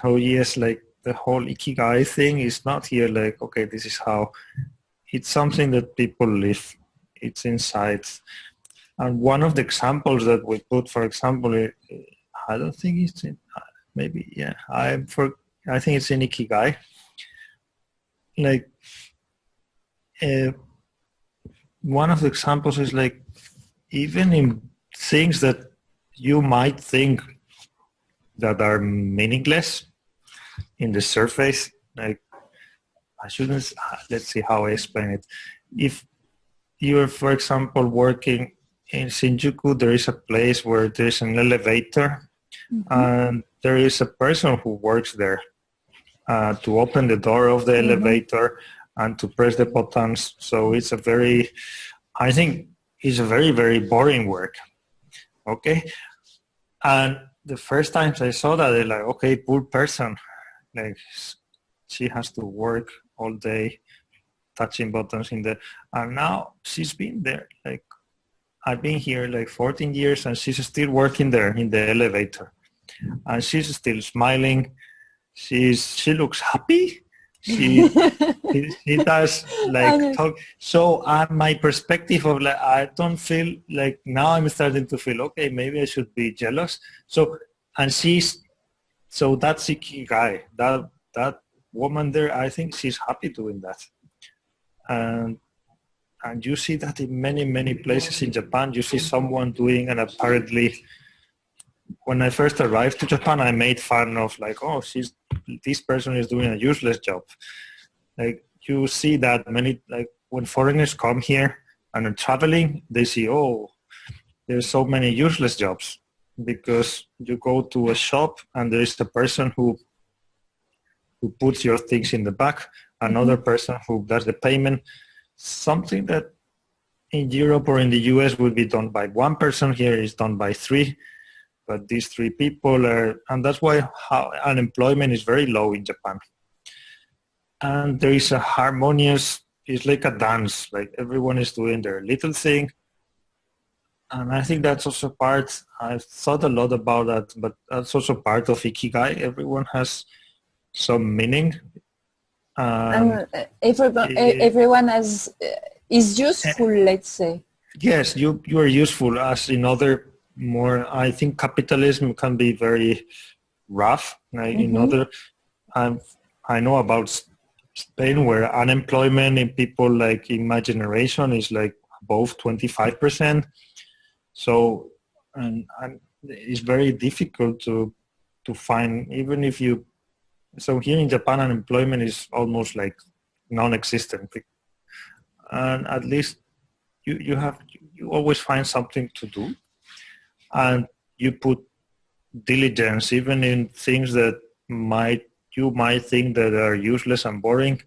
So yes, like the whole Ikigai thing is not here like, okay, this is how, it's something that people live. It's inside. And one of the examples that we put, for example, I don't think it's in, maybe, yeah, I think it's in Ikigai. Like, one of the examples is like, even in things that you might think that are meaningless in the surface, like, I shouldn't, let's see how I explain it. If you're, for example, working in Shinjuku, there is a place where there's an elevator, and there is a person who works there to open the door of the elevator and to press the buttons. So it's a very, I think it's a very, very boring work. Okay. And the first times I saw that, they're like, okay, poor person. Like, she has to work all day touching buttons in the, and now she's been there. Like, I've been here like 14 years and she's still working there in the elevator. And she's still smiling. She looks happy. She does like talk. So my perspective of like, I don't feel like, now I'm starting to feel, okay, maybe I should be jealous. So, and so that's Ikigai. That woman there, I think she's happy doing that. And you see that in many, many places in Japan. You see someone doing, and apparently, when I first arrived to Japan, I made fun of like, oh, this person is doing a useless job. Like, you see that many, like when foreigners come here and are traveling, they see, oh, there's so many useless jobs, because you go to a shop and there is the person who puts your things in the back, another person who does the payment, something that in Europe or in the US would be done by one person, here is done by three. But these three people are, and that's why unemployment is very low in Japan. And there is a harmonious, it's like a dance, like everyone is doing their little thing. And I think that's also part, I've thought a lot about that, but that's also part of Ikigai. Everyone has some meaning. Everyone is useful, let's say. Yes, you are useful, as in other more, I think capitalism can be very rough. Like in other, I know about Spain, where unemployment in people like in my generation is like above 25%. So, and it's very difficult to find, even if you, so here in Japan, unemployment is almost like non-existent. And at least you always find something to do. And you put diligence, even in things that you might think that are useless and boring.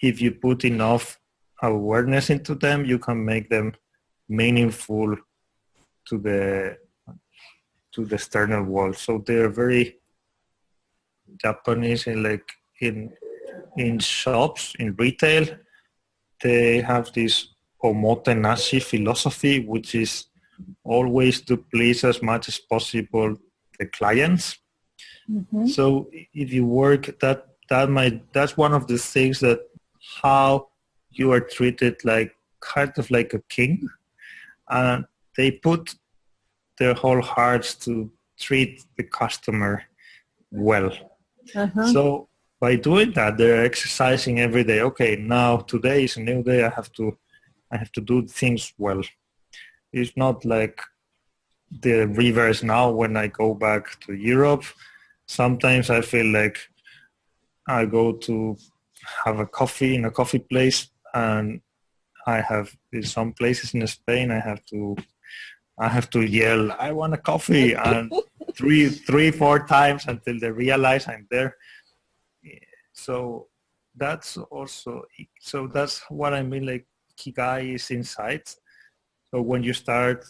If you put enough awareness into them, you can make them meaningful to the external world. So they're very Japanese, in shops, in retail. They have this omotenashi philosophy, which is always to please as much as possible the clients. So if you work, that's one of the things, that how you are treated like kind of like a king, and they put their whole hearts to treat the customer well. So by doing that, they're exercising every day. Okay, now today is a new day. I have to do things well. It's not like the reverse now. When I go back to Europe, sometimes I feel like I go to have a coffee in a coffee place, and I have, in some places in Spain, I have to yell, I want a coffee, and three, 4 times until they realize I'm there. So that's what I mean, like Ikigai is inside. So when you start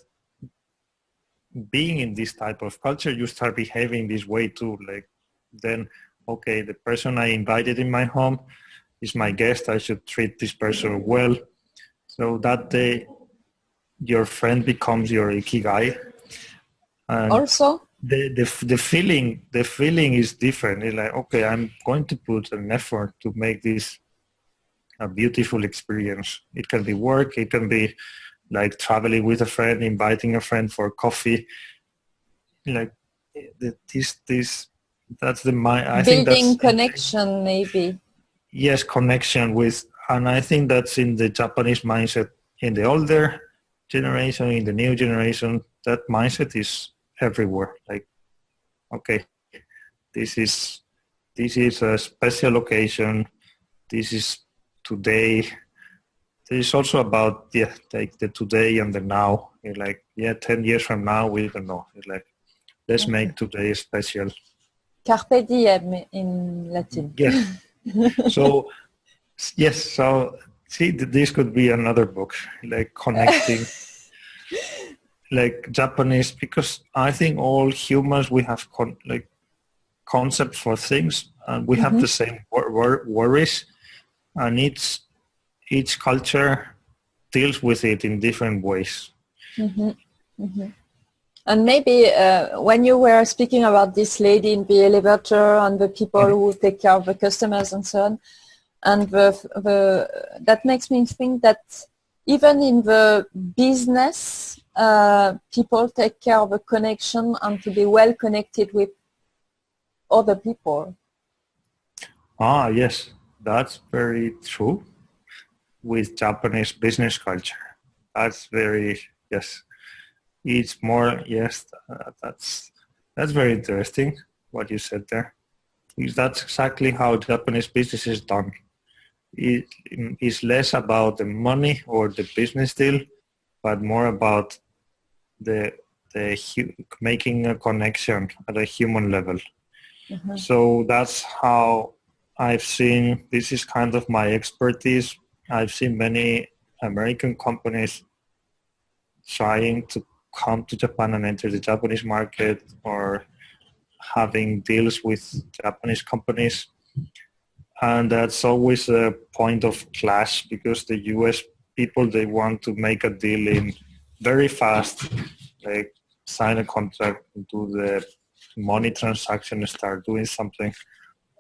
being in this type of culture, you start behaving this way too. Like, then, okay, the person I invited in my home is my guest. I should treat this person well. So that day, your friend becomes your Ikigai. And also, the feeling is different. It's like, okay, I'm going to put an effort to make this a beautiful experience. It can be work, it can be like traveling with a friend, inviting a friend for coffee. Like this that's the mind. I think Building that's connection, maybe. yes, connection with, and I think that's in the Japanese mindset, in the older generation, in the new generation, that mindset is everywhere. Like, okay, this is a special occasion. This is today. It's also about like the today and the now. It's like 10 years from now we don't know. It's like let's make today special. Carpe diem in Latin. Yes. So yes. So see, this could be another book, like connecting, like Japanese, because I think all humans we have like concepts for things, and we have the same worries, and each culture deals with it in different ways. And maybe when you were speaking about this lady in the elevator and the people who take care of the customers and so on, and that makes me think that even in the business, people take care of the connection and to be well connected with other people. Ah, yes, that's very true with Japanese business culture. That's very, yes. It's more, yes, that's very interesting what you said there. Because that's exactly how Japanese business is done. It is less about the money or the business deal, but more about the making a connection at a human level. So that's how I've seen, this is kind of my expertise. I've seen many American companies trying to come to Japan and enter the Japanese market, or having deals with Japanese companies. And that's always a point of clash, because the US people, they want to make a deal in very fast, like sign a contract, do the money transaction, start doing something.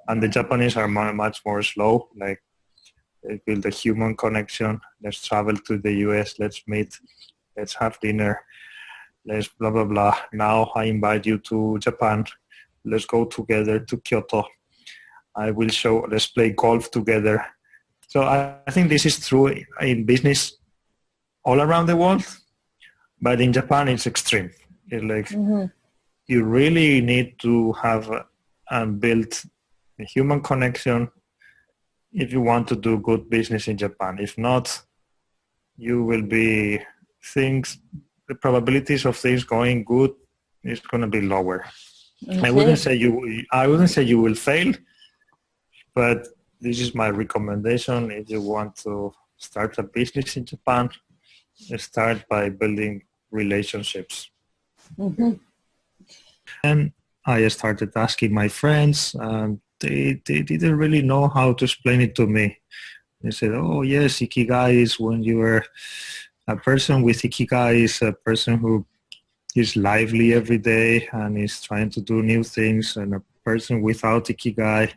And the Japanese are much more slow, like they build a human connection. Let's travel to the US, let's meet, let's have dinner, let's blah, blah, blah. Now I invite you to Japan. Let's go together to Kyoto. I will show, let's play golf together. So I think this is true in business all around the world, but in Japan it's extreme. It's like you really need to have and build a human connection if you want to do good business in Japan. If not, you will be the probabilities of things going good is going to be lower. Okay. I wouldn't say you will fail, but this is my recommendation. If you want to start a business in Japan, start by building relationships. And I started asking my friends, and they didn't really know how to explain it to me. They said, oh yes, Ikigai is when you are a person with Ikigai is a person who is lively every day and is trying to do new things, and a person without Ikigai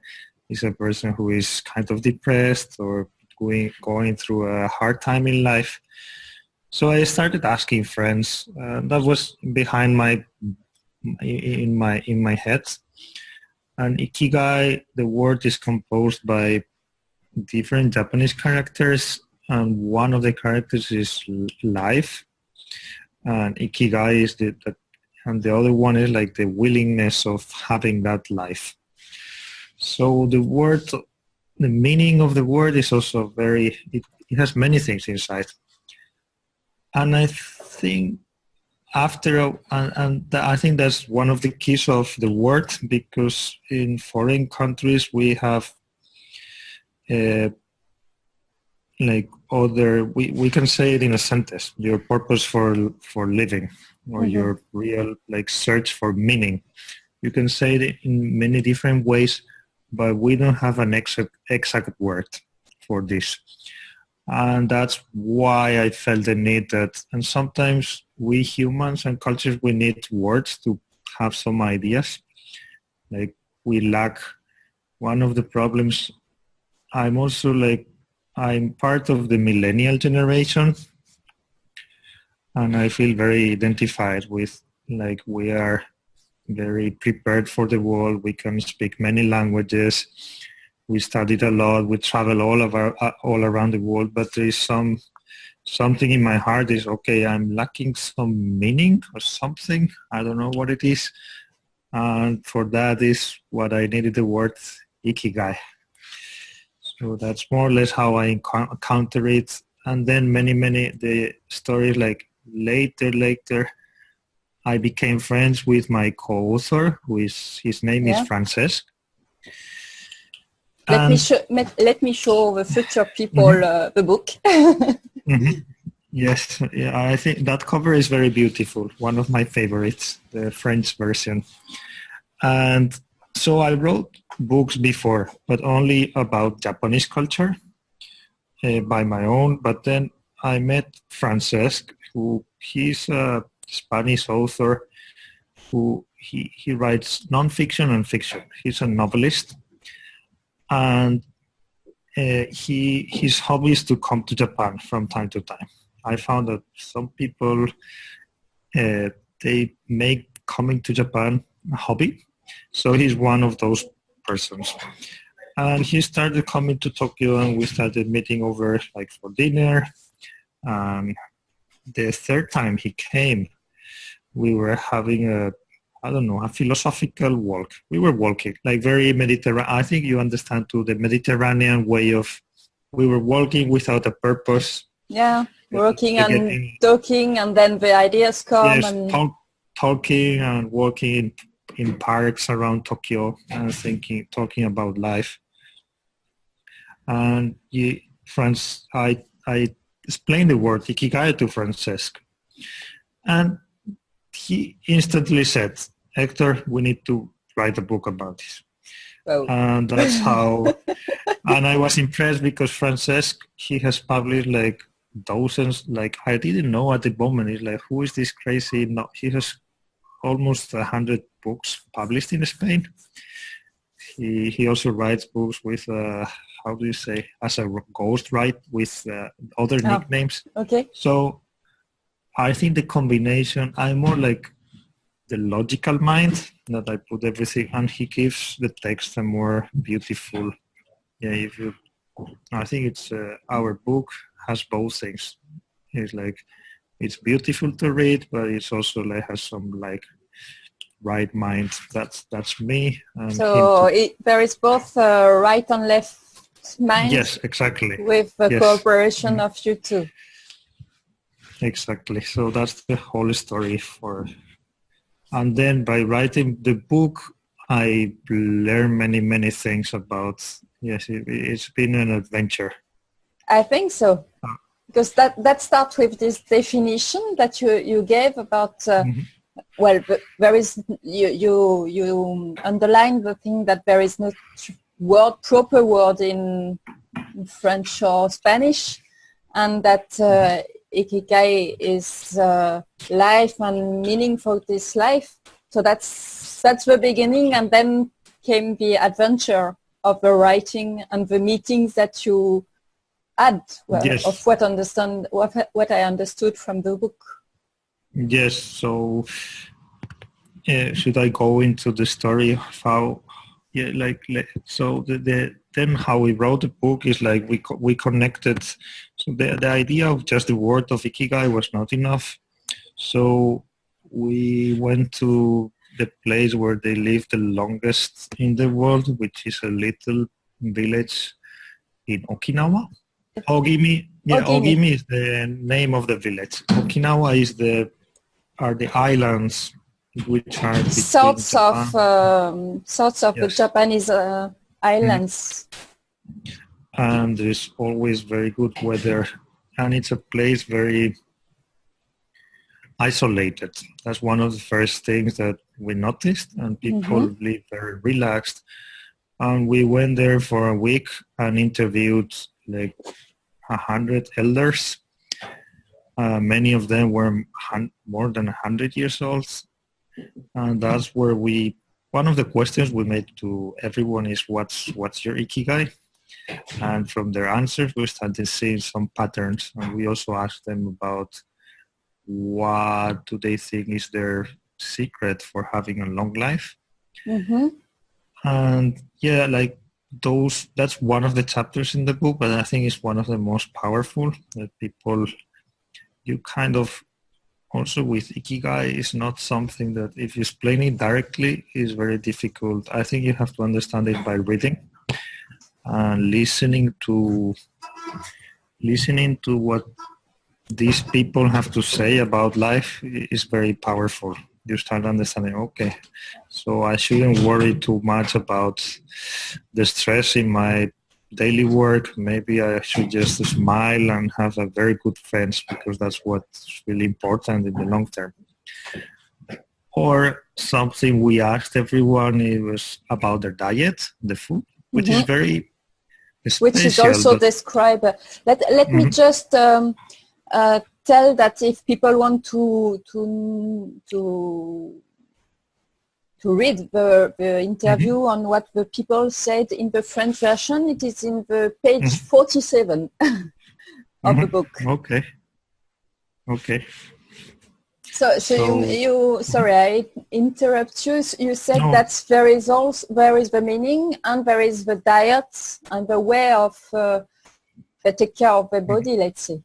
is a person who is kind of depressed or going through a hard time in life. So I started asking friends. That was behind in my head. And Ikigai, the word is composed by different Japanese characters, and one of the characters is life, and Ikigai is and the other one is like the willingness of having that life. So the meaning of the word is also it has many things inside. And I think I think that's one of the keys of the word, because in foreign countries we have we can say it in a sentence, your purpose for living, or your real search for meaning. You can say it in many different ways, but we don't have an exact word for this. And that's why I felt the need and sometimes we humans and cultures, we need words to have some ideas. Like we lack one of the problems. I'm also like, I'm part of the millennial generation, and I feel very identified with, like, we are very prepared for the world. We can speak many languages. We studied a lot. We travel all around the world, but there is something in my heart is, okay, I'm lacking some meaning or something. I don't know what it is. And for that is what I needed, the word Ikigai. So that's more or less how I encounter it. And then many, the stories like later, I became friends with my co-author, his name is Francesc. Let me show the future people the book. Yes, yeah, I think that cover is very beautiful. One of my favorites, the French version. And so I wrote books before, but only about Japanese culture by my own. But then I met Francesc, who he's a Spanish author who he writes nonfiction and fiction. He's a novelist. And his hobby is to come to Japan from time to time. I found that some people, they make coming to Japan a hobby. So he's one of those persons. And he started coming to Tokyo, and we started meeting over like for dinner. The third time he came, we were having a philosophical walk. We were walking, like very Mediterranean. I think you understand too, the Mediterranean way of, we were walking without a purpose. Yeah, walking and talking, and then the ideas come. Yes, and talking and walking in parks around Tokyo and talking about life. And I explained the word Ikigai to Francesc. And he instantly said, Hector, we need to write a book about this. Oh. And that's how, and I was impressed because Francesc, he has published like dozens, like I didn't know at the moment, it's like, who is this crazy? No, he has almost 100 books published in Spain. He also writes books with, how do you say, as a ghost write with other nicknames. Okay. So I think the combination, I'm more like the logical mind, that I put everything, and he gives the text a more beautiful. Yeah, I think it's our book has both things. It's like, it's beautiful to read, but it's also like has some like right mind. That's me. And so there is both right and left mind. Yes, exactly. With the cooperation of you two. Exactly. So that's the whole story for. And then by writing the book, I learned many things about. Yes, it's been an adventure. I think so, because that starts with this definition that you gave about. Well, there is you underline the thing that there is no proper word in French or Spanish, and that Ikigai is life and meaning for this life. So that's the beginning, and then came the adventure of the writing and the meetings that you had. Well, yes. Of what I understood from the book. Yes. So should I go into the story of how? Yeah, so then how we wrote the book is like we connected. So the idea of just the word of Ikigai was not enough. So we went to the place where they live the longest in the world, which is a little village in Okinawa. Ogimi is the name of the village. Okinawa are the islands which are sorts of the Japanese islands. And there's always very good weather, and it's a place very isolated. That's one of the first things that we noticed, and people live very relaxed. And we went there for a week and interviewed like 100 elders. Many of them were more than 100 years old. And that's where one of the questions we made to everyone is what's your Ikigai? And from their answers, we started seeing some patterns. And we also asked them about what do they think is their secret for having a long life. Mm-hmm. And yeah, like that's one of the chapters in the book, but I think it's one of the most powerful that people, you kind of, also with Ikigai, is not something that if you explain it directly is very difficult. I think you have to understand it by reading and listening to what these people have to say about life is very powerful. You start understanding, okay, so I shouldn't worry too much about the stress in my daily work. Maybe I should just smile and have a very good friends, because that's what's really important in the long term. Or something we asked everyone, it was about their diet, the food, which is very special. Which is also described. Let me just tell that if people want to read the interview on what the people said in the French version, it is in the page 47 of the book. Okay. So you sorry, I interrupt you. You said that there is the meaning, and there is the diet and the way of take care of the body, let's say.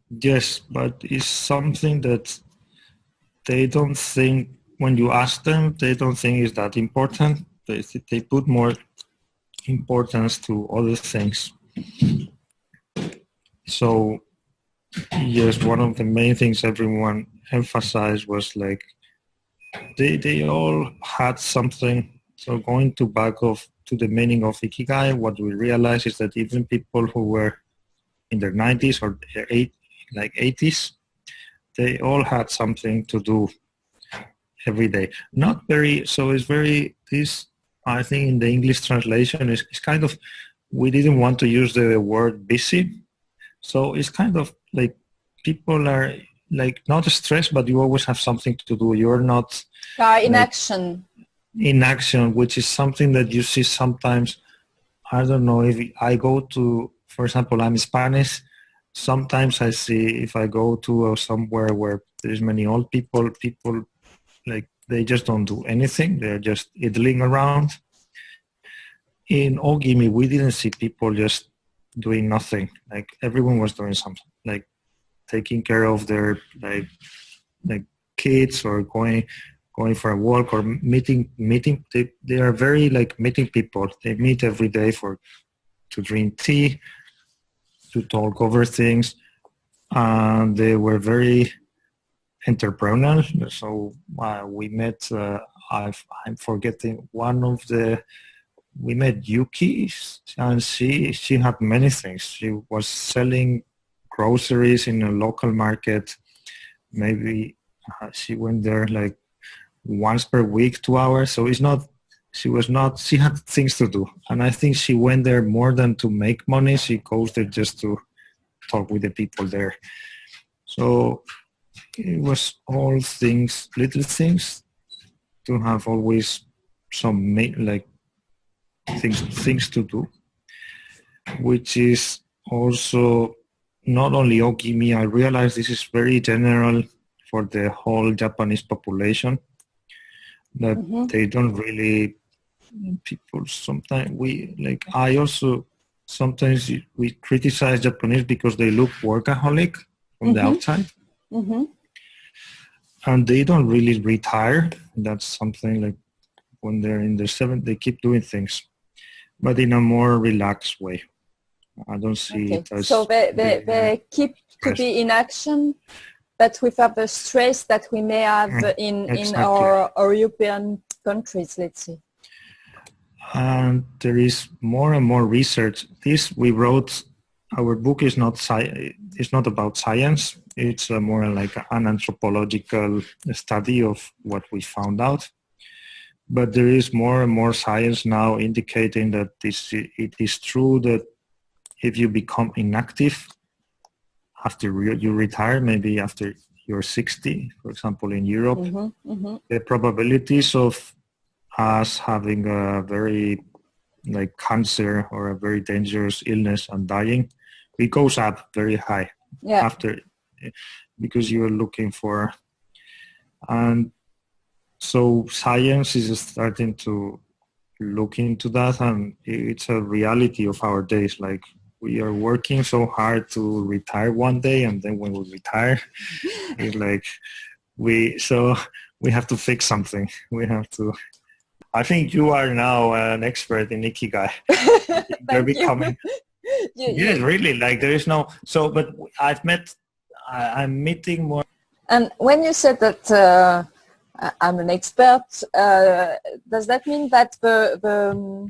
Yes, but it's something that they don't think, when you ask them, they don't think is that important. They put more importance to other things. So yes, one of the main things everyone emphasized was like they all had something. So going to the meaning of Ikigai, what we realized is that even people who were in their 90s or 80s, they all had something to do every day. Not very, so it's very, this, I think in the English translation is kind of, we didn't want to use the word busy. So it's kind of like people are like not stressed, but you always have something to do. You're not in action. In action, which is something that you see sometimes. I don't know, if I go to, for example, I'm Spanish. Sometimes I see, if I go to somewhere where there's many old people like they just don't do anything. They're just idling around. In Ogimi, we didn't see people just doing nothing. Like everyone was doing something, like taking care of their like kids, or going for a walk, or meeting. They are very like meeting people. They meet every day to drink tea, to talk over things, and they were very entrepreneurial. So we met, I'm forgetting one of the, we met Yuki, and she had many things. She was selling groceries in a local market. Maybe she went there like once per week, 2 hours. So she had things to do. And I think she went there more than to make money. She goes there just to talk with the people there. So it was all things, little things, to have always some like things to do, which is also not only Ogimi. I realize this is very general for the whole Japanese population, that they don't really, people sometimes, sometimes we criticize Japanese because they look workaholic from the outside. And they don't really retire. That's something like when they're in their 70s, they keep doing things, but in a more relaxed way. I don't see it as... So they keep to be in action, but without the stress that we may have in our European countries, let's say. And there is more and more research. We wrote, our book is not about science. It's more like an anthropological study of what we found out. But there is more and more science now indicating that it is true that if you become inactive after you retire, maybe after you're 60, for example, in Europe, the probabilities of us having a very like cancer or a very dangerous illness and dying, it goes up very high after, because you're looking for, and so science is starting to look into that, and it's a reality of our days. Like, we are working so hard to retire one day, and then when we retire, it's like we have to fix something. We have to. I think you are now an expert in Ikigai. You're becoming. Yes, really. Like, there is no. So, but I'm meeting more. And when you said that I'm an expert, does that mean that the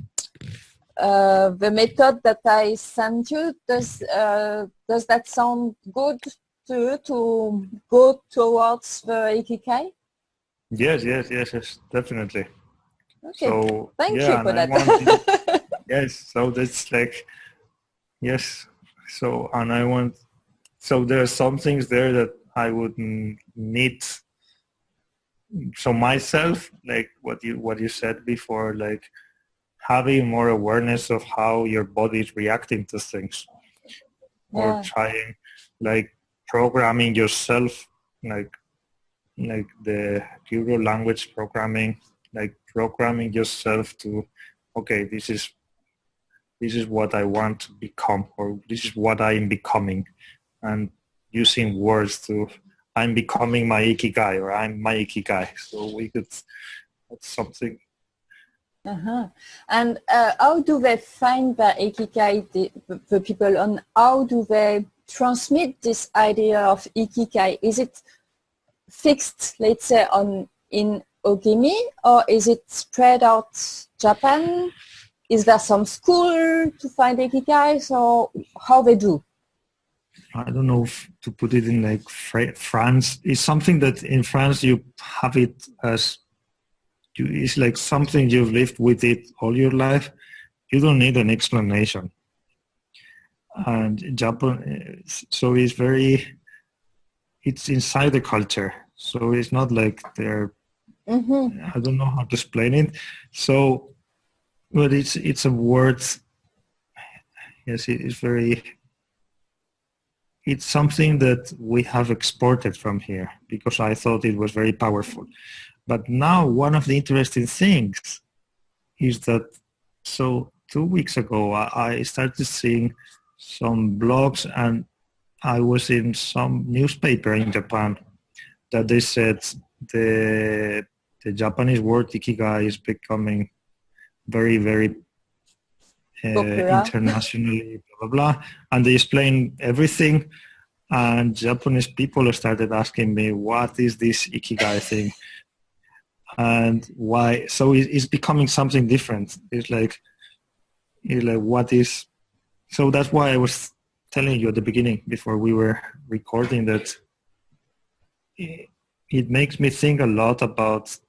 method that I sent you, does that sound good to go towards the Ikigai? Yes, definitely. Okay, so, thank you for that. Yes, so that's like, yes. So, and I want, so there are some things there that I would need. So myself, like what you said before, like having more awareness of how your body is reacting to things, or trying, like programming yourself, like the neuro language programming, like programming yourself to, okay, this is what I want to become, or this is what I am becoming, and using words to, I'm becoming my Ikigai, or I'm my Ikigai. So that's something. And how do they find their Ikigai, the people, and how do they transmit this idea of Ikigai? Is it fixed, let's say, in Ogimi, or is it spread out Japan? Is there some school to find Ikigai? So how they do? I don't know if to put it in like France. It's something that in France you have it as, it's like something you've lived with it all your life. You don't need an explanation. And Japan, so it's inside the culture. So it's not like they're, I don't know how to explain it. So, but it's a word. Yes, it is very, it's something that we have exported from here because I thought it was very powerful. But now one of the interesting things is that, so 2 weeks ago, I started seeing some blogs, and I was in some newspaper in Japan that they said the Japanese word Ikigai is becoming very, very internationally, blah, blah, blah. And they explained everything. And Japanese people started asking me, what is this Ikigai thing? And why? So it's becoming something different. It's like what is, so that's why I was telling you at the beginning before we were recording that it makes me think a lot about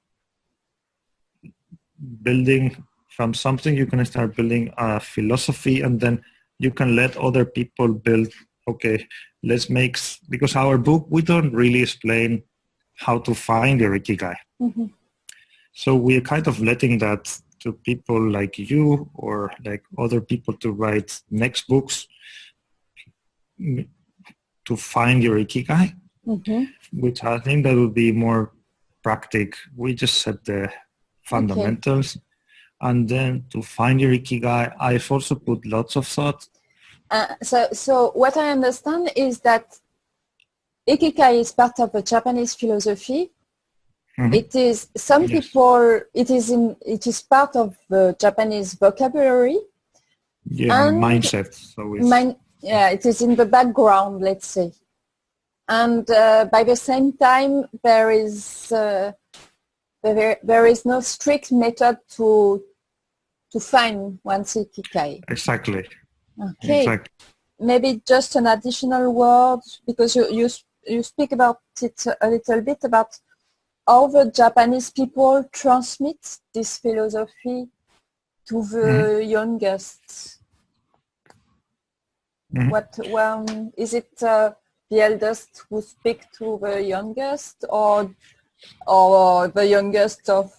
building from something. You can start building a philosophy, and then you can let other people build, okay, let's make, because our book, we don't really explain how to find your Ikigai. So we're kind of letting that to people like you or like other people to write next books to find your Ikigai, which I think that would be more practical. We just set the fundamentals. Okay. And then to find your Ikigai, I've also put lots of thought. So what I understand is that Ikigai is part of the Japanese philosophy. It is people. It is part of the Japanese vocabulary. Yeah, and mindset. So it is in the background, let's say. And by the same time, there is no strict method to find one's Ikigai. Exactly. Okay. Exactly. Maybe just an additional word, because you speak about it a little bit about how the Japanese people transmit this philosophy to the youngest. What is it? the eldest who speak to the youngest, or the youngest of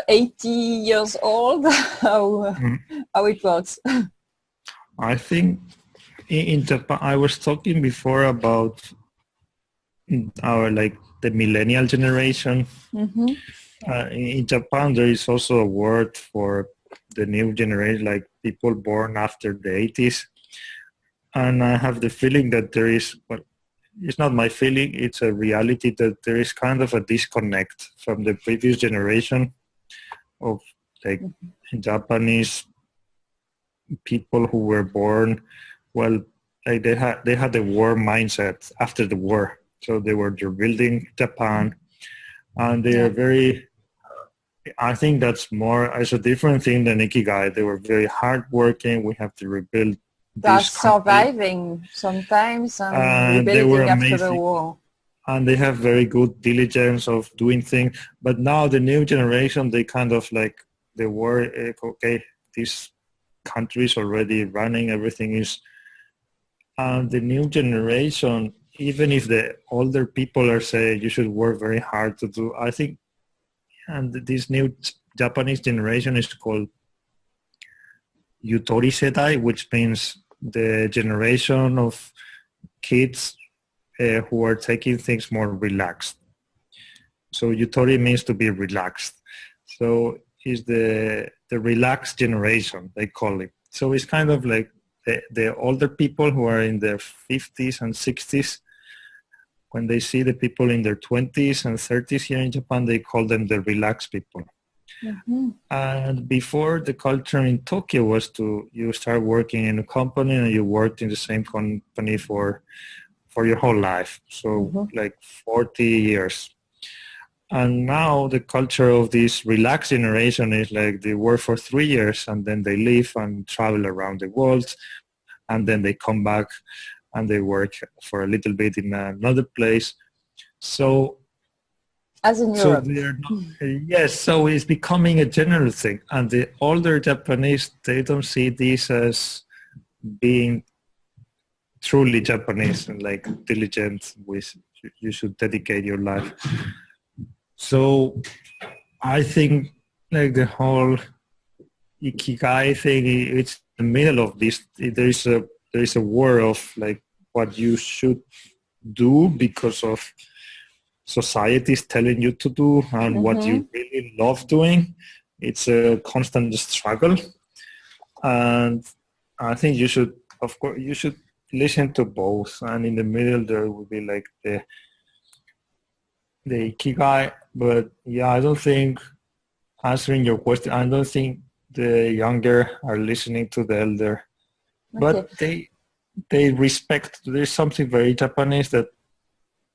80 years old? How it works? I think in Japan, I was talking before about our the millennial generation. In Japan, there is also a word for the new generation, like people born after the 80s. And I have the feeling that there is, well, it's not my feeling, it's a reality that there is kind of a disconnect from the previous generation of Japanese people who were born, well, they had the war mindset after the war. So they were rebuilding Japan, and they are very, I think that's a different thing than Ikigai. They were very hardworking. We have to rebuild They're this country. surviving sometimes and They were rebuilding after the amazing. war. And they have very good diligence of doing things. But now the new generation, they kind of they were, okay, this country is already running, everything is. And the new generation, even if the older people are saying you should work very hard to do, I think, and this new Japanese generation is called Yutori Setai, which means the generation of kids who are taking things more relaxed. So Yutori means to be relaxed. So it's the relaxed generation, they call it. So it's kind of like the older people who are in their 50s and 60s, when they see the people in their 20s and 30s here in Japan, they call them the relaxed people. And before, the culture in Tokyo was you start working in a company and you worked in the same company for your whole life. So 40 years. And now the culture of this relaxed generation is they work for 3 years and then they leave and travel around the world. And then they come back and they work for a little bit in another place. So as in Europe. Yes, so it's becoming a general thing. And the older Japanese, they don't see this as being truly Japanese and diligent, with you should dedicate your life. So I think the whole Ikigai thing, it's in the middle of this. There is a war of what you should do because of society is telling you to do and what you really love doing. It's a constant struggle. And I think you should listen to both. And in the middle there will be the Ikigai. But yeah, I don't think, answering your question, I don't think the younger are listening to the elder. But they respect, there's something very Japanese that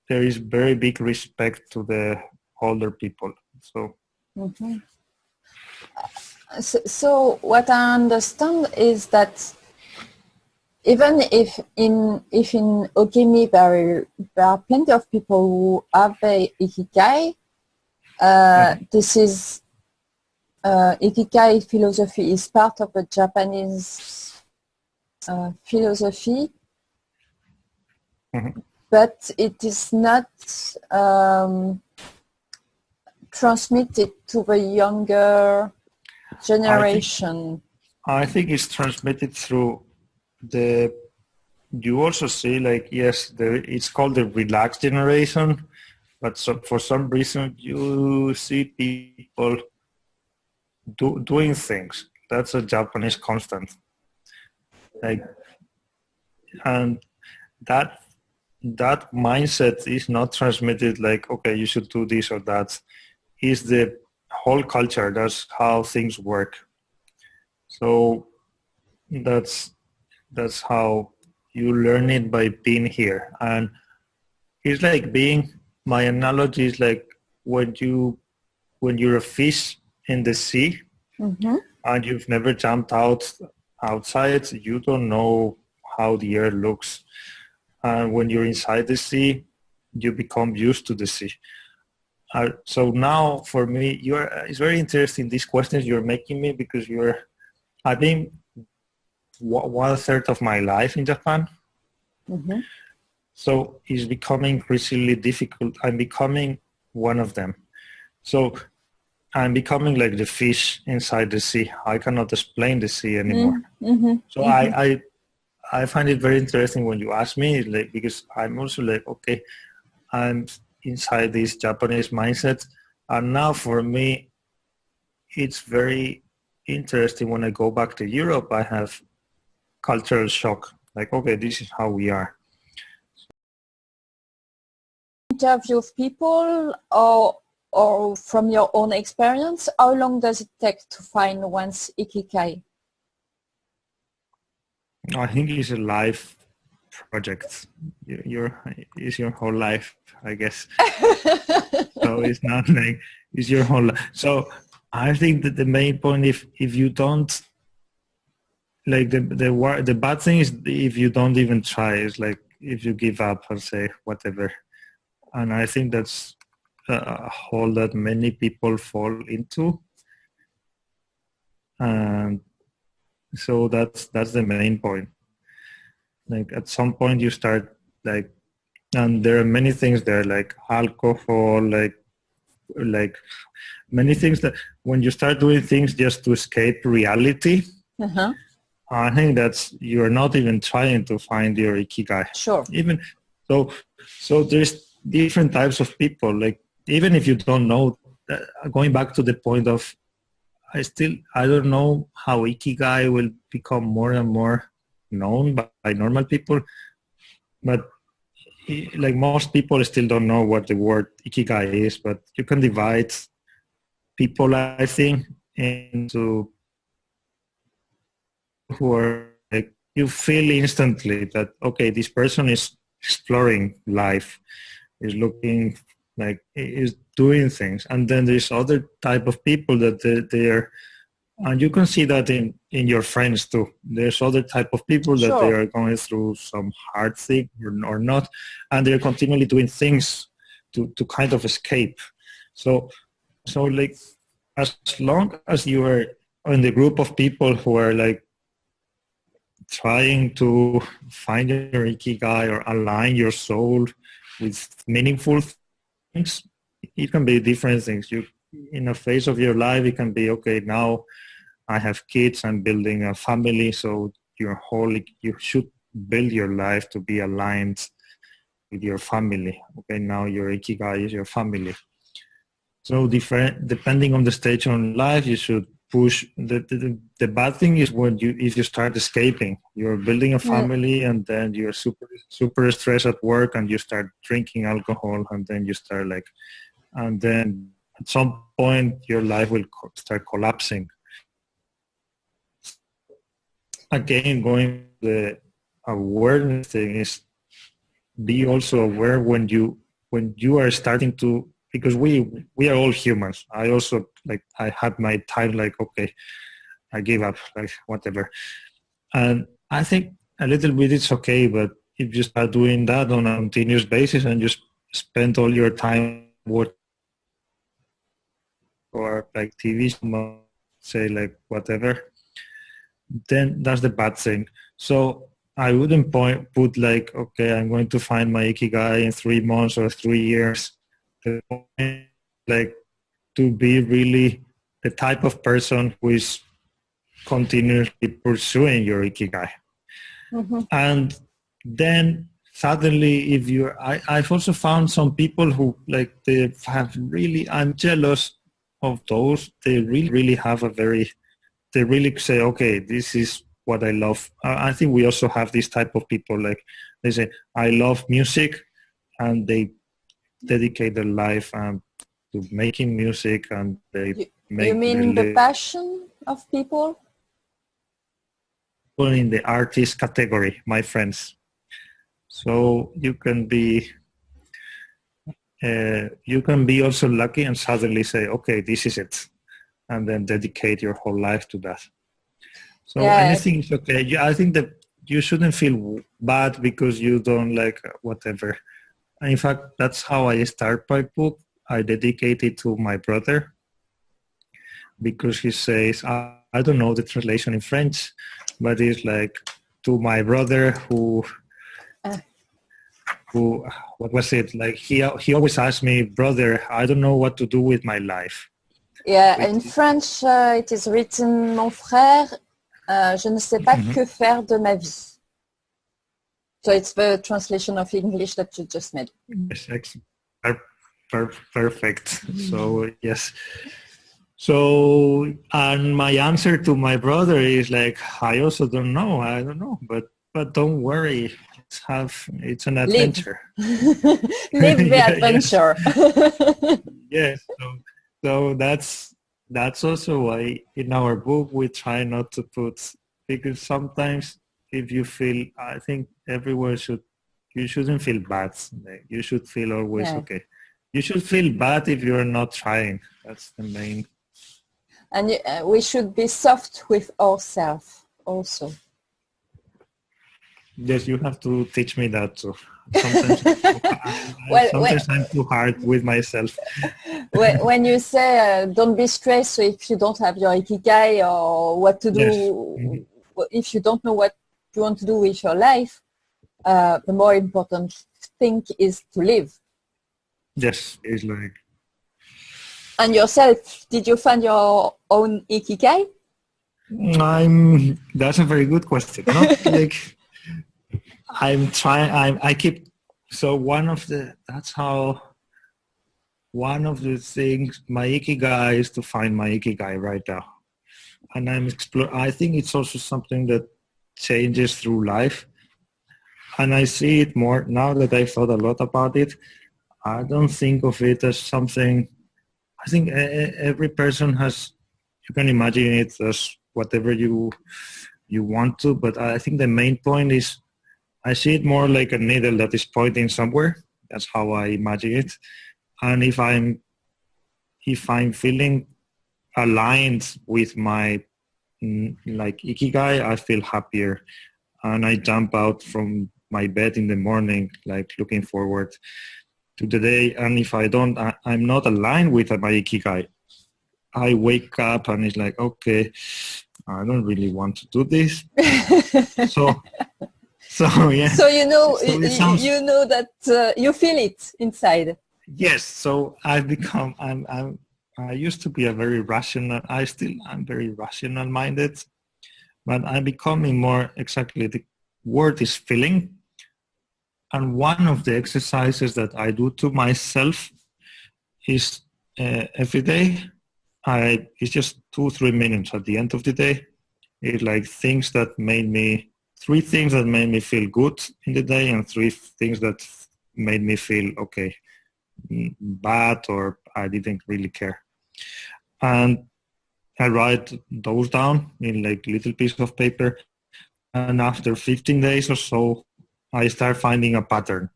there is very big respect to the older people. So, so what I understand is that even if in Okemi there are plenty of people who have a Ikigai, this is Ikigai philosophy is part of the Japanese philosophy, but it is not transmitted to the younger generation. I think it's transmitted through you also see yes, it's called the relaxed generation, but for some reason you see people doing things. That's a Japanese constant. And that mindset is not transmitted okay, you should do this or that. Is the whole culture. That's how things work. So that's how you learn it, by being here. And it's my analogy is when you're a fish in the sea and you've never jumped outside, you don't know how the air looks. And when you're inside the sea, you become used to the sea. So now for me, it's very interesting, these questions you're making me, because I've been 1/3 of my life in Japan. So it's becoming increasingly difficult. I'm becoming one of them. So I'm becoming like the fish inside the sea. I cannot explain the sea anymore. So I find it very interesting when you ask me, like, because I'm also like, okay, I'm inside this Japanese mindset. And now for me, it's very interesting when I go back to Europe, I have cultural shock. Like, okay, this is how we are. Interview of people or from your own experience, how long does it take to find one's Ikigai? I think it's a life project. It's your whole life, I guess. So it's not like it's your whole life. So I think that the main point, if you don't, like the bad thing is if you don't even try, it's like if you give up and say whatever. And I think that's a hole that many people fall into. And so that's the main point. Like at some point you start like, and there are many things there, like alcohol, like many things that when you start doing things just to escape reality, I think that's, you're not even trying to find your Ikigai. Sure. Even so there's different types of people. Like even if you don't know, going back to the point of, I don't know how Ikigai will become more and more known by normal people, but like most people still don't know what the word Ikigai is, but you can divide people, I think, into who are like, you feel instantly that, okay, this person is exploring life, is looking like, is doing things. And then there's other type of people that they are, and you can see that in your friends too. There's other type of people that Sure. they are going through some hard thing or not, and they're continually doing things to kind of escape. So like, as long as you are in the group of people who are like trying to find your Ikigai or align your soul with meaningful things, it can be different things. You, in a phase of your life, it can be, okay, now I have kids, I'm building a family, so you should build your life to be aligned with your family. Okay, now your Ikigai is your family. So different, depending on the stage on life, you should push. The bad thing is if you start escaping, you're building a family and then you're super stressed at work and you start drinking alcohol and then you start like, and then at some point your life will start collapsing. Again, going to the awareness thing is, be also aware when you are starting to, because we are all humans. I also, like, I had my time, like, okay, I gave up, like, whatever. And I think a little bit it's okay, but if you start doing that on a continuous basis and you spend all your time watching or like TV, say like whatever, then that's the bad thing. So I wouldn't put like, okay, I'm going to find my Ikigai in 3 months or 3 years. The point, like, to be really the type of person who is continuously pursuing your Ikigai. And then suddenly, if you're, I've also found some people who, like, they have really, I'm jealous of those. They really have they really say, okay, this is what I love. I think we also have this type of people, like, they say, I love music, and they dedicate their life to making music, and they make. You mean the passion of people? In the artist category, my friends. So you can be also lucky and suddenly say, okay, this is it, and then dedicate your whole life to that. So anything is okay. I think that you shouldn't feel bad because you don't like whatever. In fact, that's how I start my book. I dedicate it to my brother because he says, I don't know the translation in French, but it's like, to my brother who what was it? Like he always asked me, brother, I don't know what to do with my life. Yeah, in French it is written, mon frère, je ne sais pas que faire de ma vie. So it's the translation of English that you just made. Yes, perfect. So yes. So, and my answer to my brother is like, I also don't know. I don't know, but don't worry. It's an adventure. Live the adventure. Yes. So that's also why in our book we try not to put, because sometimes if you feel, I think you shouldn't feel bad. You should feel always okay. You should feel bad if you're not trying. That's the main. And we should be soft with ourselves also. Yes, you have to teach me that too. Sometimes I'm too hard with myself. When you say don't be stressed if you don't have your Ikigai or what to do, if you don't know what you want to do with your life, the more important thing is to live. Yes, it's like. And yourself, did you find your own Ikigai? That's a very good question. Not like I'm trying. I keep. So one of the things, my Ikigai is to find my Ikigai right now, and I think it's also something that changes through life, and I see it more now that I've thought a lot about it. I don't think of it as something. I think every person has, you can imagine it as whatever you want to, but I think the main point is I see it more like a needle that is pointing somewhere. That's how I imagine it. And if I'm feeling aligned with my like Ikigai, I feel happier, and I jump out from my bed in the morning like looking forward to the day. And if I'm not aligned with my Ikigai, I wake up and it's like, okay, I don't really want to do this. So yeah. So you know that you feel it inside. Yes. So I've become. I used to be a very rational. I'm very rational minded, but I'm becoming more. Exactly, the word is feeling. And one of the exercises that I do to myself is every day. It's just 2-3 minutes at the end of the day. It's like three things that made me feel good in the day, and 3 things that made me feel okay, bad, or I didn't really care. And I write those down in like little piece of paper. And after 15 days or so, I start finding a pattern.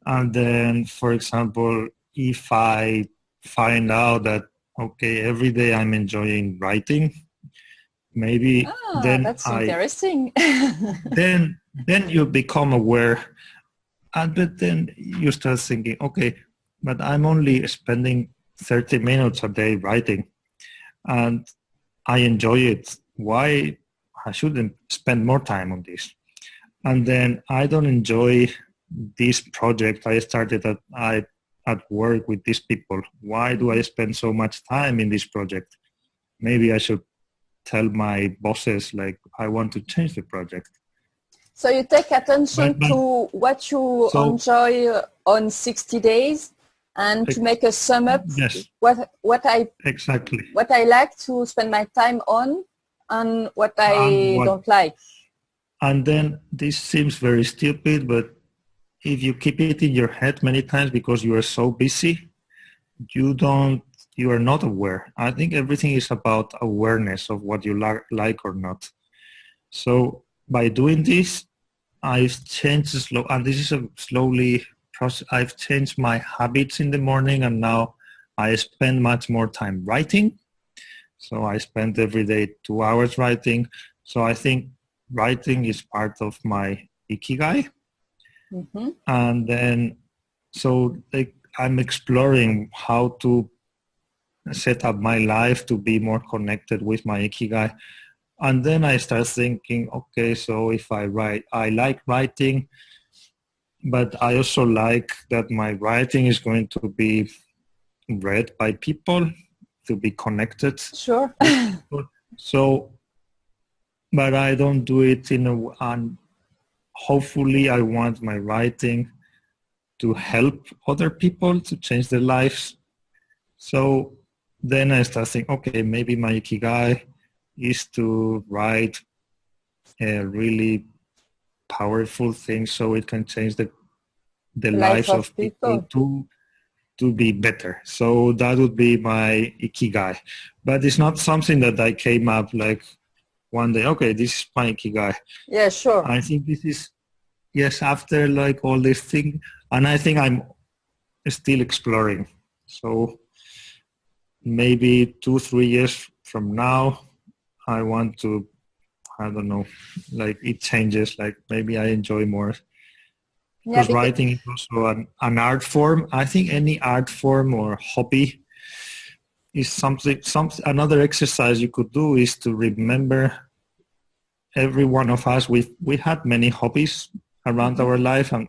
And then, for example, if I find out that, okay, every day I'm enjoying writing, maybe then that's interesting. then you become aware, but then you start thinking, okay, but I'm only spending 30 minutes a day writing, and I enjoy it. Why I shouldn't spend more time on this? And then I don't enjoy this project I started at work with these people. Why do I spend so much time in this project? Maybe I should tell my bosses, like, I want to change the project. So you take attention to what you enjoy on 60 days, and to make a sum up. Yes. What I like to spend my time on, and what I don't like. And then this seems very stupid, but if you keep it in your head many times because you are so busy, you are not aware. I think everything is about awareness of what you like or not. So by doing this, I've changed and this is a slowly process. I've changed my habits in the morning, and now I spend much more time writing. So I spend every day 2 hours writing. So I think writing is part of my Ikigai. Mm-hmm. And then, so like I'm exploring how to set up my life to be more connected with my Ikigai. And then I start thinking, okay, so if I like writing, but I also like that my writing is going to be read by people, to be connected. Sure. So, but I don't do it and hopefully I want my writing to help other people to change their lives. So then I start thinking, okay, maybe my Ikigai is to write a really powerful thing so it can change the lives of people to be better. So that would be my Ikigai. But it's not something that I came up like one day, okay, this is my Ikigai. Yeah, sure. I think this is, yes, after like all this thing, and I think I'm still exploring. So maybe 2-3 years from now, I want to, I don't know, like it changes, like maybe I enjoy more. Because writing is also an art form. I think any art form or hobby is something. Another exercise you could do is to remember every one of us. We had many hobbies around our life, and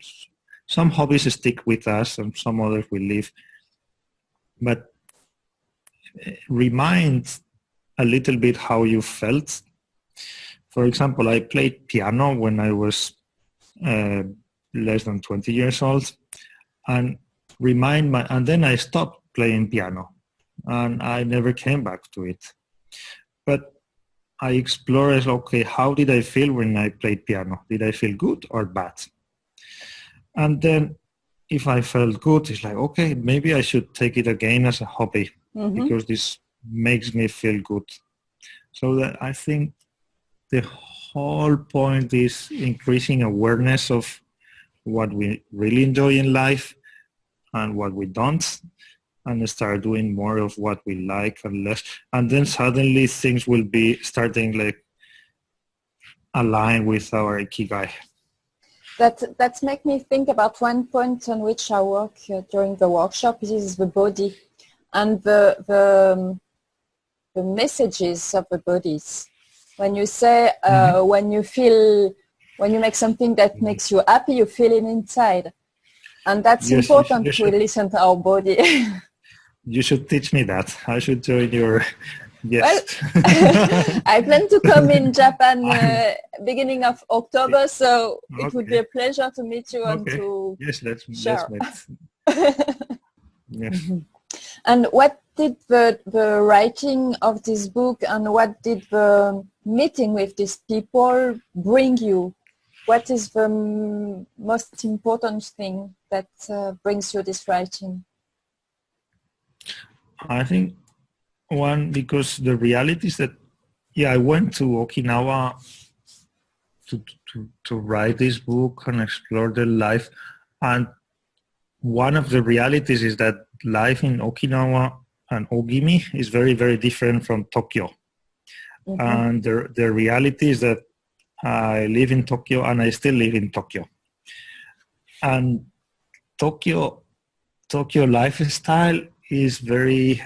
some hobbies stick with us, and some others we leave. But remind a little bit how you felt. For example, I played piano when I was less than 20 years old, and then I stopped playing piano and I never came back to it. But I explored, okay, how did I feel when I played piano? Did I feel good or bad? And then if I felt good, it's like, okay, maybe I should take it again as a hobby because this makes me feel good. So that I think the whole point is increasing awareness of what we really enjoy in life and what we don't, and start doing more of what we like and less. And then suddenly things will be starting like align with our Ikigai. That's make me think about one point on which I work during the workshop. This is the body and the messages of the bodies. When you say, when you make something that makes you happy, you feel it inside. And that's important to listen to our body. You should teach me that. I should join your guest. Well, I plan to come in Japan beginning of October, so it would be a pleasure to meet you and to let's meet. Yes. And what did the writing of this book and what did the meeting with these people bring you? What is the most important thing that brings you this writing? I think one, because the reality is that, I went to Okinawa to write this book and explore the life. And one of the realities is that life in Okinawa and Ogimi is very, very different from Tokyo. And the reality is that I live in Tokyo and I still live in Tokyo. And Tokyo lifestyle is very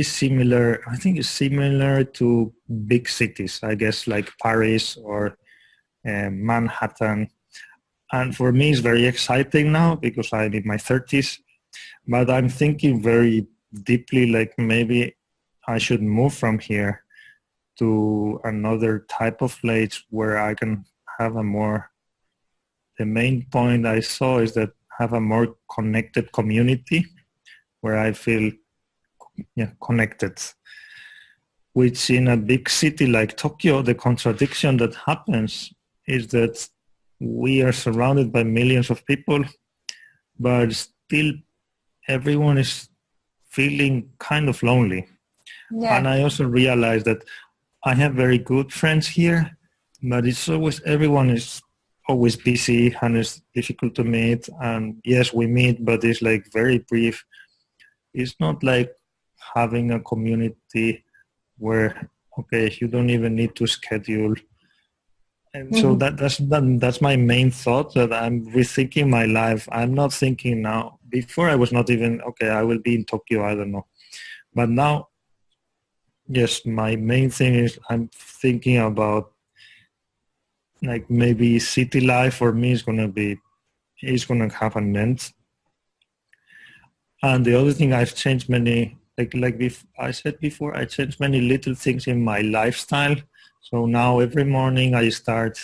similar. I think it's similar to big cities, I guess, like Paris or Manhattan. And for me, it's very exciting now because I'm in my 30s. But I'm thinking very deeply, like maybe I should move from here to another type of place where I can have the main point I saw is that have a more connected community where I feel connected. Which in a big city like Tokyo, the contradiction that happens is that we are surrounded by millions of people, but still everyone is feeling kind of lonely. Yeah. And I also realized that I have very good friends here, but everyone is always busy and it's difficult to meet. And yes, we meet, but it's like very brief. It's not like having a community where, okay, you don't even need to schedule. And so that's my main thought, that I'm rethinking my life. I'm not thinking now. Before I was not even, okay, I will be in Tokyo, I don't know. But now, yes, my main thing is I'm thinking about like maybe city life for me is going to have an end. And the other thing, I've changed many, I said before, I changed many little things in my lifestyle. So now every morning I start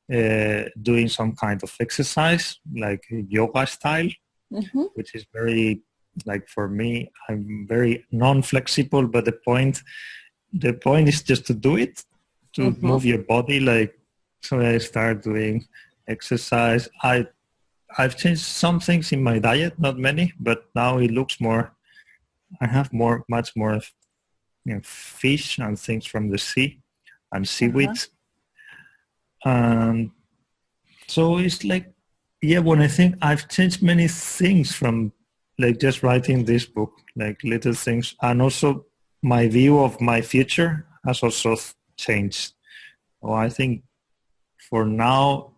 doing some kind of exercise, like yoga style, which is very, like for me, I'm very non-flexible, but the point is just to do it, to move your body. Like, so I start doing exercise. I've changed some things in my diet, not many, but now it looks more, I have much more, fish and things from the sea and seaweed. And so it's like, when I think I've changed many things from like just writing this book, like little things. And also my view of my future has also changed. So I think for now,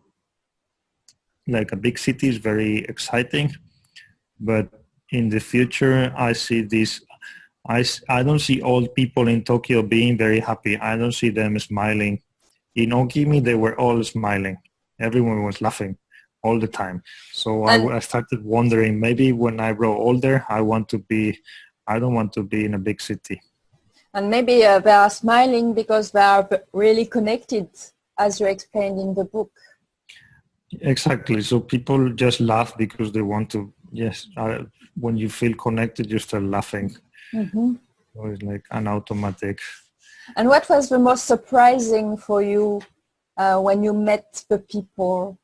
like a big city is very exciting, but in the future, I see this. I don't see old people in Tokyo being very happy. I don't see them smiling. In Ogimi, they were all smiling. Everyone was laughing all the time. So I started wondering, maybe when I grow older, I don't want to be in a big city. And maybe they are smiling because they are really connected, as you explained in the book. Exactly. So people just laugh because they want to. Yes. When you feel connected, you start laughing. So it's like an automatic. And what was the most surprising for you when you met the people?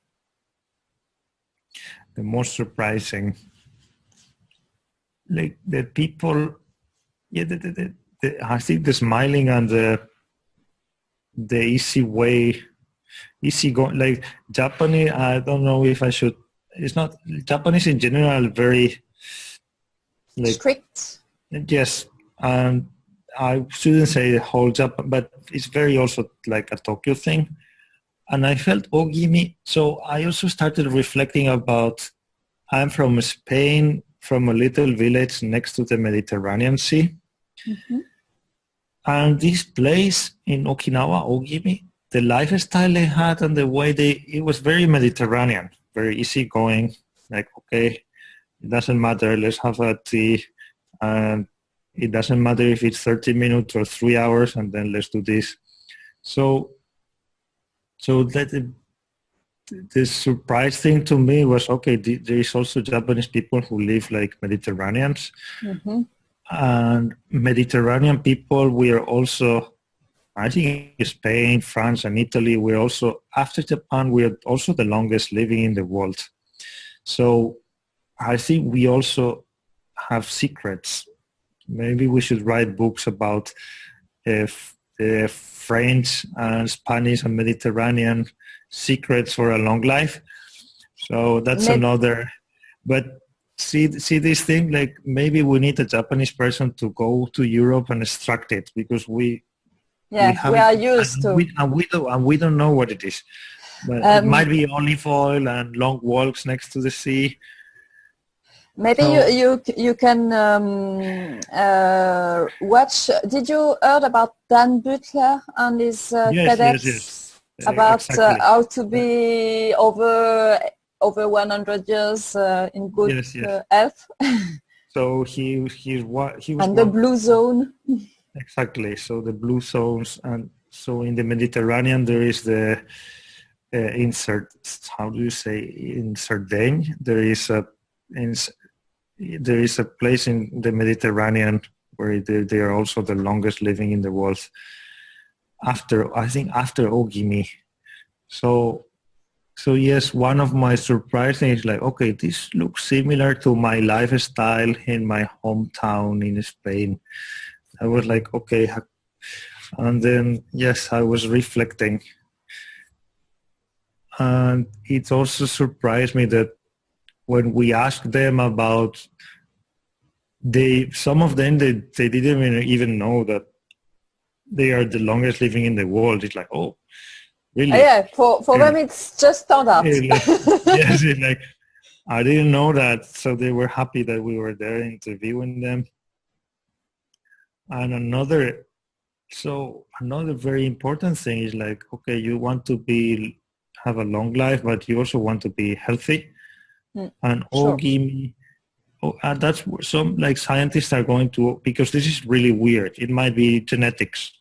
The most surprising, like the people, I think the smiling and the easy going, like Japanese, I don't know if I should, it's not, Japanese in general, very like strict. Yes, and I shouldn't say the whole Japan, but it's very also like a Tokyo thing. And I felt Ogimi, so I also started reflecting about, I'm from Spain, from a little village next to the Mediterranean Sea. And this place in Okinawa, Ogimi, the lifestyle they had and the way it was very Mediterranean, very easygoing, like, okay, it doesn't matter, let's have a tea, and it doesn't matter if it's 30 minutes or 3 hours, and then let's do this. So that the surprise thing to me was, okay, there is also Japanese people who live like Mediterraneans. And Mediterranean people, we are also, I think Spain, France, and Italy, we're also, after Japan, we are also the longest living in the world. So I think we also have secrets. Maybe we should write books about French and Spanish and Mediterranean secrets for a long life. So that's another, but see this thing, like maybe we need a Japanese person to go to Europe and extract it, because we are used to, we don't know what it is. But it might be olive oil and long walks next to the sea. Maybe you can watch. Did you heard about Dan Butler and his TEDx? Yes. About exactly. How to be over 100 years in good health. So he was and the blue zone. Exactly. So the blue zones, and so in the Mediterranean there is the how do you say, in Sardine there is a place in the Mediterranean where they are also the longest living in the world. After Ogimi. So yes, one of my surprises is like, okay, this looks similar to my lifestyle in my hometown in Spain. I was like, okay. And then, yes, I was reflecting. And it also surprised me that when we asked them about, some of them, they didn't even know that they are the longest living in the world. It's like, oh, really? For them it's just standard. Yes, it's like, I didn't know that. So they were happy that we were there interviewing them. And another So another very important thing is like, okay, you want to have a long life, but you also want to be healthy. And Sure. that's some like scientists are going to, because this is really weird. It might be genetics.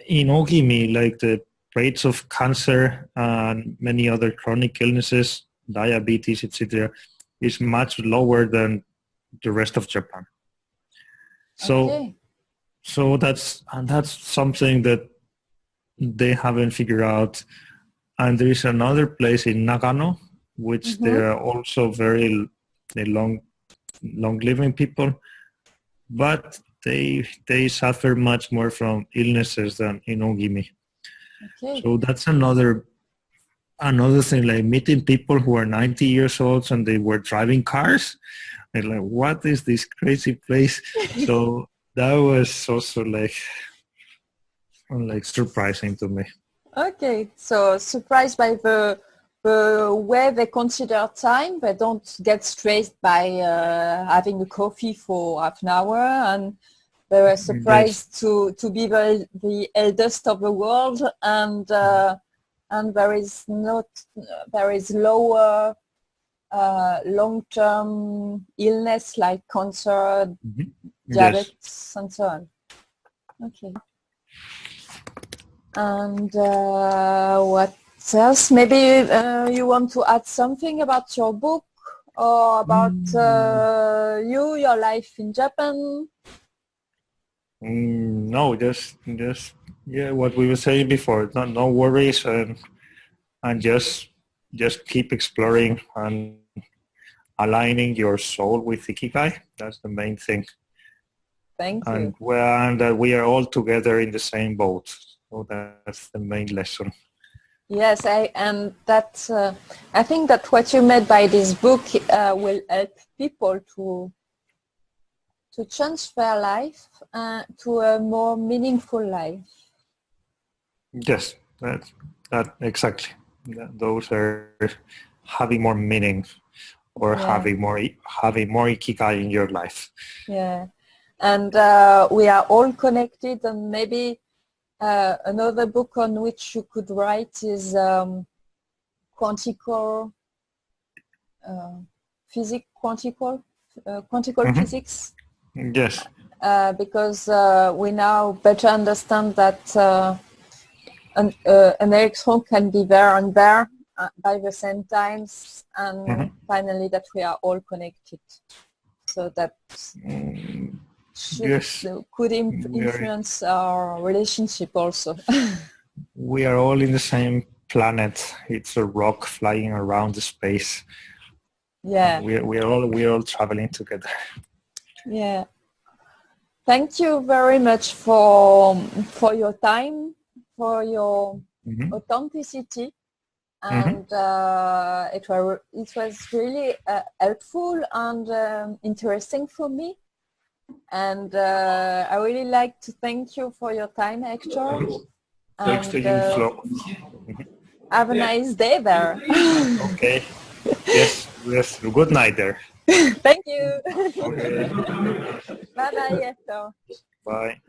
In Ogimi, like the rates of cancer and many other chronic illnesses, diabetes, etc., is much lower than the rest of Japan. Okay. So that's something that they haven't figured out. And there is another place in Nagano, which they are also very long living people, but they suffer much more from illnesses than in Ogimi. Okay. So that's another thing, like meeting people who are 90 years old and they were driving cars. And like, what is this crazy place? So that was also like surprising to me. Okay, so surprised by the way they consider time. They don't get stressed by having a coffee for half an hour, and they were surprised to be the eldest of the world, and there is lower long-term illness like cancer, diabetes, and so on. Okay. And what else? Maybe you want to add something about your book or about your life in Japan? No, just what we were saying before. No worries, and just keep exploring and aligning your soul with Ikigai. That's the main thing. Thank you. And we are all together in the same boat. So that's the main lesson. Yes, I think that what you made by this book will help people to change their life to a more meaningful life. Yes, that exactly. Those are having more meaning, or having more Ikigai in your life. Yeah, and we are all connected, and maybe another book on which you could write is quantical physics. Yes. Because we now better understand that an electron can be there and there by the same times, and finally that we are all connected. So that could influence our relationship also. We are all in the same planet. It's a rock flying around the space. Yeah. We're all traveling together. Yeah. Thank you very much for your time, for your authenticity, and it was really helpful and interesting for me. And I really like to thank you for your time, Hector. Thanks to you, Flo. Have a nice day there. Okay. Yes. Good night there. Thank you. Okay. Bye-bye, Hector. Bye.